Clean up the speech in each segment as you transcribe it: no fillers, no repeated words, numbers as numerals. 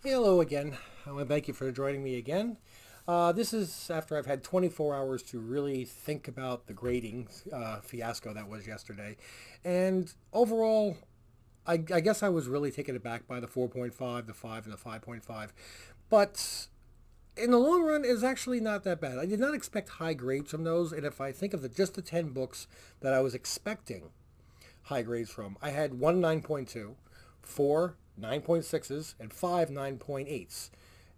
Hello again. I want to thank you for joining me again. This is after I've had 24 hours to really think about the grading fiasco that was yesterday. And overall, I guess I was really taken aback by the 4.5, the 5, and the 5.5. But in the long run, it's actually not that bad. I did not expect high grades from those. And if I think of just the 10 books that I was expecting high grades from, I had one 9.2, 4 9.6s, and 5 9.8s.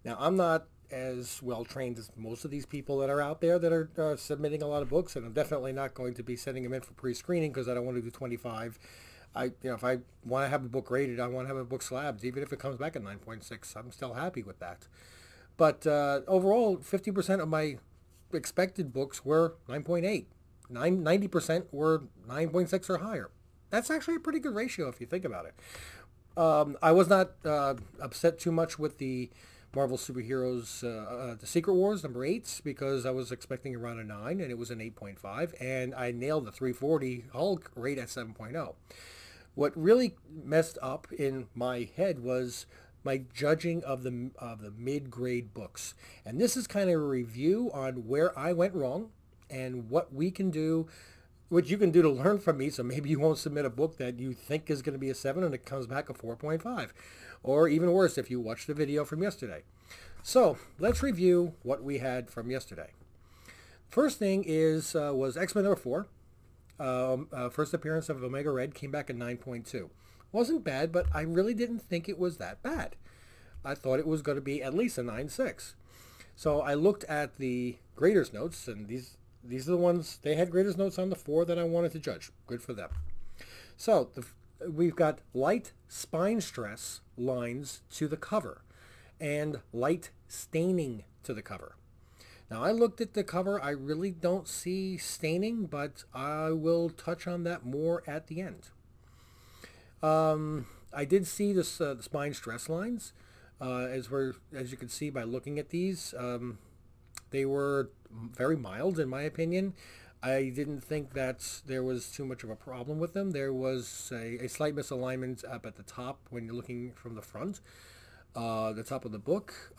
Now, I'm not as well trained as most of these people that are out there that are submitting a lot of books, and I'm definitely not going to be sending them in for pre-screening because I don't want to do 25. If I want to have a book graded, I want to have a book slabbed. Even if it comes back at 9.6, I'm still happy with that. But overall, 50% of my expected books were 9.8. 90% were 9.6 or higher. That's actually a pretty good ratio if you think about it. I was not upset too much with the Marvel Superheroes, the Secret Wars #8, because I was expecting around a 9, and it was an 8.5, and I nailed the 340 Hulk rate at 7.0. What really messed up in my head was my judging of the mid-grade books. And this is kind of a review on where I went wrong and what we can do, what you can do to learn from me, so maybe you won't submit a book that you think is going to be a 7 and it comes back a 4.5. Or even worse, if you watch the video from yesterday. So let's review what we had from yesterday. First thing was X-Men #4. First appearance of Omega Red came back at 9.2. Wasn't bad, but I really didn't think it was that bad. I thought it was going to be at least a 9.6. So I looked at the graders' notes, and these are the ones, they had graders' notes on the 4 that I wanted to judge. Good for them. So we've got light spine stress lines to the cover and light staining to the cover. Now, I looked at the cover. I really don't see staining, but I will touch on that more at the end. I did see the spine stress lines, as you can see by looking at these. They were very mild, in my opinion. I didn't think that there was too much of a problem with them. There was a slight misalignment up at the top when you're looking from the front, the top of the book.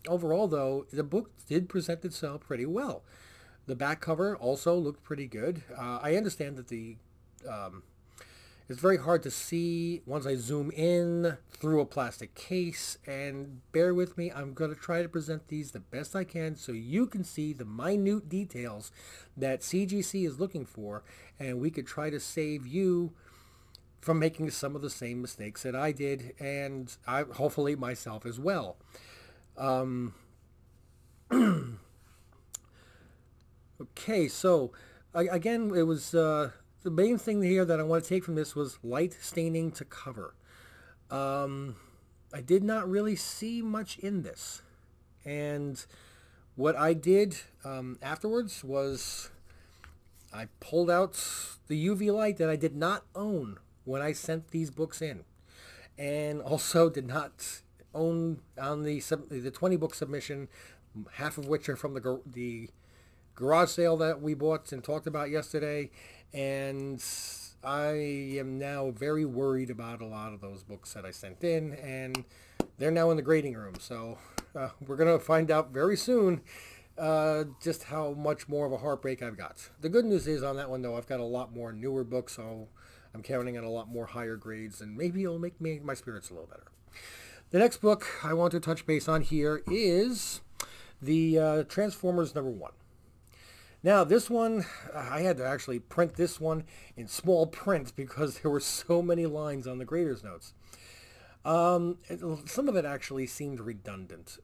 Overall, though, the book did present itself pretty well. The back cover also looked pretty good. I understand that it's very hard to see once I zoom in through a plastic case, and bear with me, I'm going to try to present these the best I can so you can see the minute details that CGC is looking for, and we could try to save you from making some of the same mistakes that I did, and hopefully myself as well. Okay, so again, it was... the main thing here that I want to take from this was light staining to cover. I did not really see much in this. And what I did afterwards was I pulled out the UV light that I did not own when I sent these books in. And also did not own on the 20 book submission, half of which are from the garage sale that we bought and talked about yesterday, and I am now very worried about a lot of those books that I sent in, and they're now in the grading room. So we're going to find out very soon just how much more of a heartbreak I've got. The good news is on that one, though, I've got a lot more newer books, so I'm counting on a lot more higher grades, and maybe it'll make my spirits a little better. The next book I want to touch base on here is the Transformers #1. Now, this one, I had to actually print this one in small print because there were so many lines on the grader's notes. Some of it actually seemed redundant.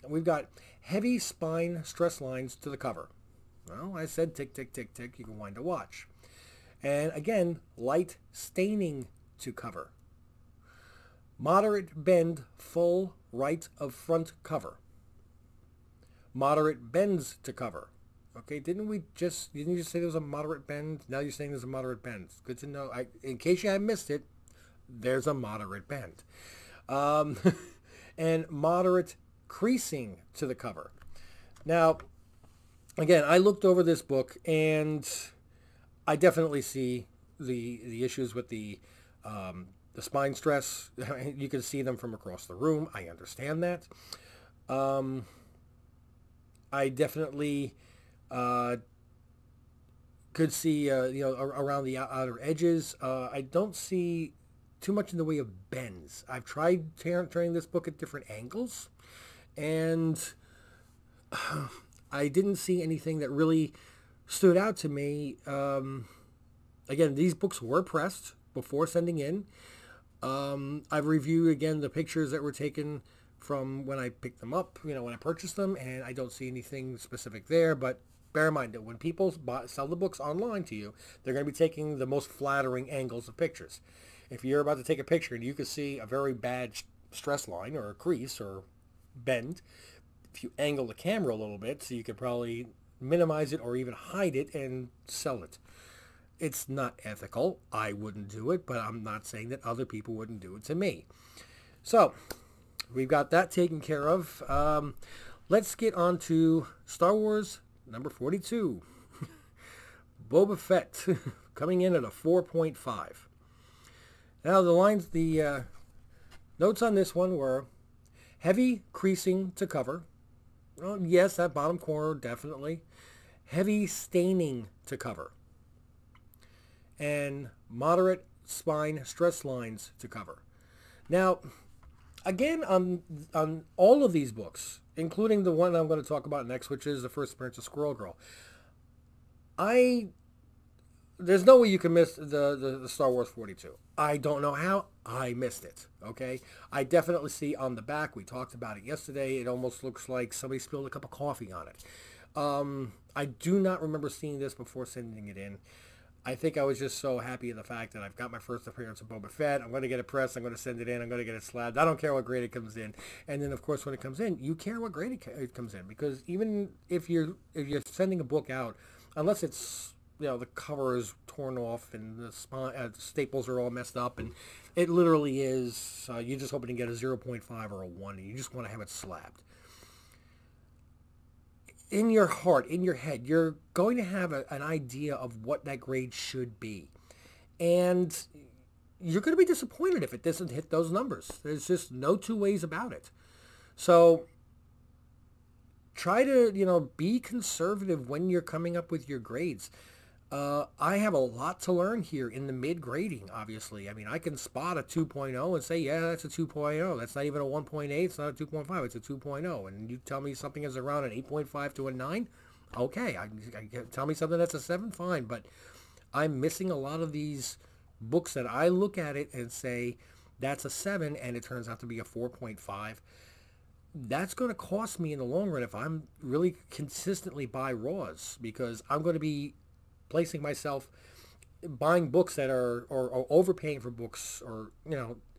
We've got heavy spine stress lines to the cover. Well, I said tick, tick, tick, tick, you can wind a watch. And again, light staining to cover. Moderate bend, full right of front cover. Moderate bends to cover. Okay, didn't you just say there was a moderate bend? Now you're saying there's a moderate bend. Good to know. In case you had missed it, there's a moderate bend. And moderate creasing to the cover. Now, again, I looked over this book, and I definitely see the issues with the The spine stress, you can see them from across the room. I understand that. I definitely could see, around the outer edges. I don't see too much in the way of bends. I've tried turning this book at different angles, and I didn't see anything that really stood out to me. Again, these books were pressed before sending in. I've reviewed, again, the pictures that were taken from when I picked them up, when I purchased them, and I don't see anything specific there. But bear in mind that when people sell the books online to you, they're going to be taking the most flattering angles of pictures. If you're about to take a picture and you can see a very bad stress line or a crease or bend, if you angle the camera a little bit, so you could probably minimize it or even hide it and sell it. It's not ethical. I wouldn't do it, but I'm not saying that other people wouldn't do it to me. So, we've got that taken care of. Let's get on to Star Wars number 42. Boba Fett, coming in at a 4.5. Now, the notes on this one were heavy creasing to cover. Well, yes, that bottom corner, definitely. Heavy staining to cover. And moderate spine stress lines to cover. Now, again, on all of these books, including the one I'm going to talk about next, which is the first appearance of Squirrel Girl, there's no way you can miss the Star Wars 42. I don't know how. I missed it, okay? I definitely see on the back, we talked about it yesterday, it almost looks like somebody spilled a cup of coffee on it. I do not remember seeing this before sending it in. I think I was just so happy in the fact that I've got my first appearance of Boba Fett. I'm going to get it pressed. I'm going to send it in. I'm going to get it slabbed. I don't care what grade it comes in. And then, of course, when it comes in, you care what grade it comes in. Because even if you're sending a book out, unless it's, the cover is torn off and the staples are all messed up, and it literally is, you're just hoping to get a 0.5 or a 1, and you just want to have it slabbed. In your heart, in your head, you're going to have an idea of what that grade should be. And you're going to be disappointed if it doesn't hit those numbers. There's just no two ways about it. So try to, be conservative when you're coming up with your grades. I have a lot to learn here in the mid-grading, obviously. I mean, I can spot a 2.0 and say, yeah, that's a 2.0. That's not even a 1.8. It's not a 2.5. It's a 2.0. And you tell me something is around an 8.5 to a 9, okay. Tell me something that's a 7, fine. But I'm missing a lot of these books that I look at it and say, that's a 7, and it turns out to be a 4.5. That's going to cost me in the long run if I'm really consistently buy raws, because I'm going to be placing myself buying books that are or overpaying for books, or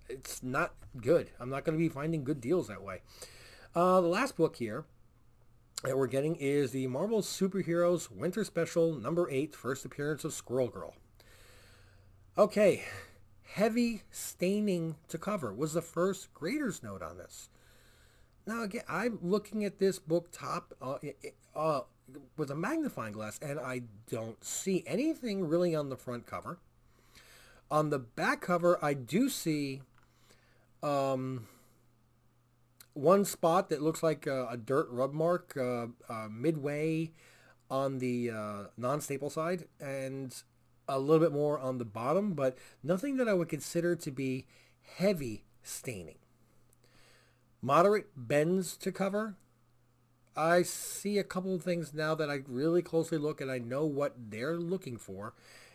it's not good. I'm not going to be finding good deals that way. The last book here that we're getting is the Marvel Superheroes Winter Special number 8, first appearance of Squirrel Girl. Okay, heavy staining to cover was the first grader's note on this. Now again, I'm looking at this book top with a magnifying glass, and I don't see anything really on the front cover. On the back cover, I do see one spot that looks like a dirt rub mark midway on the non-staple side, and a little bit more on the bottom, but nothing that I would consider to be heavy staining. Moderate bends to cover. I see a couple of things now that I really closely look, and I know what they're looking for.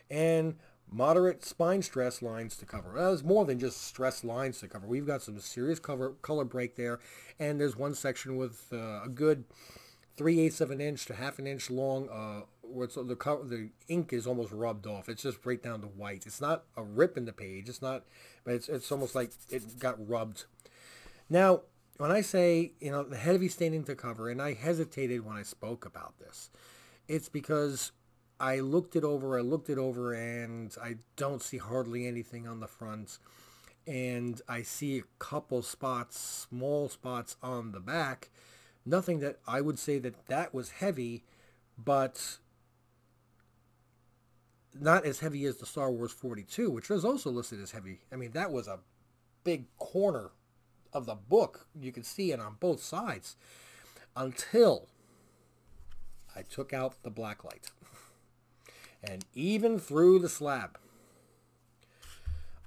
And moderate spine stress lines to cover. Well, there's more than just stress lines to cover. We've got some serious color break there. And there's one section with a good 3/8 of an inch to half an inch long, where the ink is almost rubbed off. It's just right down to white. It's not a rip in the page. It's not, but it's almost like it got rubbed. Now, when I say, the heavy staining to cover, and I hesitated when I spoke about this, it's because I looked it over, and I don't see hardly anything on the front. And I see a couple spots, small spots on the back. Nothing that I would say that was heavy, but not as heavy as the Star Wars 42, which was also listed as heavy. I mean, that was a big corner of the book. You could see it on both sides until I took out the blacklight. And even through the slab,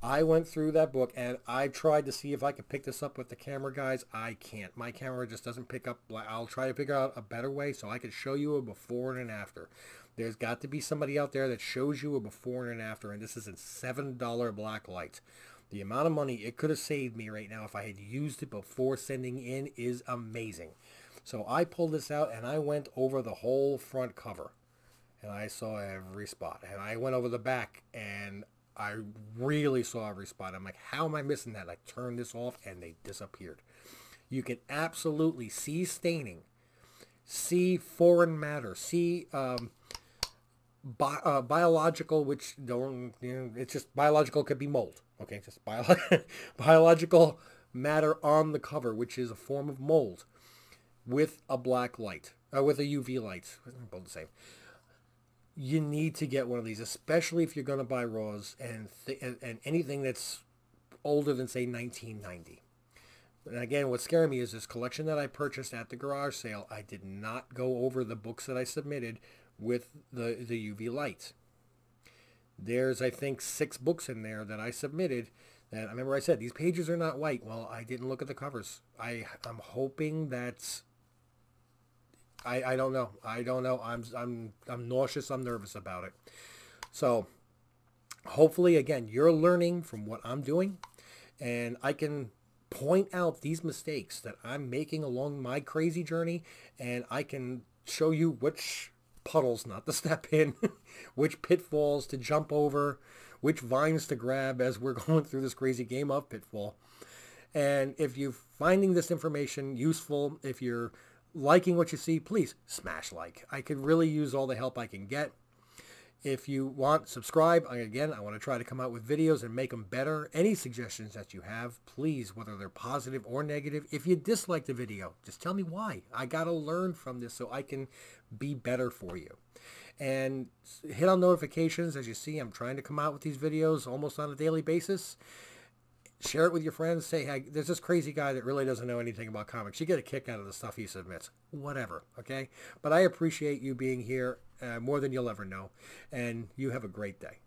I went through that book and I tried to see if I could pick this up with the camera, guys. I can't. My camera just doesn't pick up. I'll try to figure out a better way so I could show you a before and an after. There's got to be somebody out there that shows you a before and an after, and this is a $7 blacklight. The amount of money it could have saved me right now if I had used it before sending in is amazing. So I pulled this out and I went over the whole front cover and I saw every spot. And I went over the back and I really saw every spot. I'm like, how am I missing that? I turned this off and they disappeared. You can absolutely see staining, see foreign matter, see biological, which don't, it's just biological, could be mold. Okay, just biological matter on the cover, which is a form of mold with a black light, with a UV light. Both the same. You need to get one of these, especially if you're going to buy RAWs and anything that's older than, say, 1990. And again, what's scaring me is this collection that I purchased at the garage sale. I did not go over the books that I submitted with the UV lights. There's, I think, 6 books in there that I submitted that I remember I said, these pages are not white. Well, I didn't look at the covers. I'm hoping that I don't know. I don't know. I'm nauseous. I'm nervous about it. So hopefully, again, you're learning from what I'm doing, and I can point out these mistakes that I'm making along my crazy journey, and I can show you which puddles not to step in, which pitfalls to jump over, which vines to grab as we're going through this crazy game of Pitfall. And if you're finding this information useful, if you're liking what you see, please smash like. I could really use all the help I can get. If you want, subscribe. Again, I want to try to come out with videos and make them better. Any suggestions that you have, please, whether they're positive or negative. If you dislike the video, just tell me why. I got to learn from this so I can be better for you. And hit on notifications. As you see, I'm trying to come out with these videos almost on a daily basis. Share it with your friends. Say, hey, there's this crazy guy that really doesn't know anything about comics. You get a kick out of the stuff he submits. Whatever, okay? But I appreciate you being here more than you'll ever know. And you have a great day.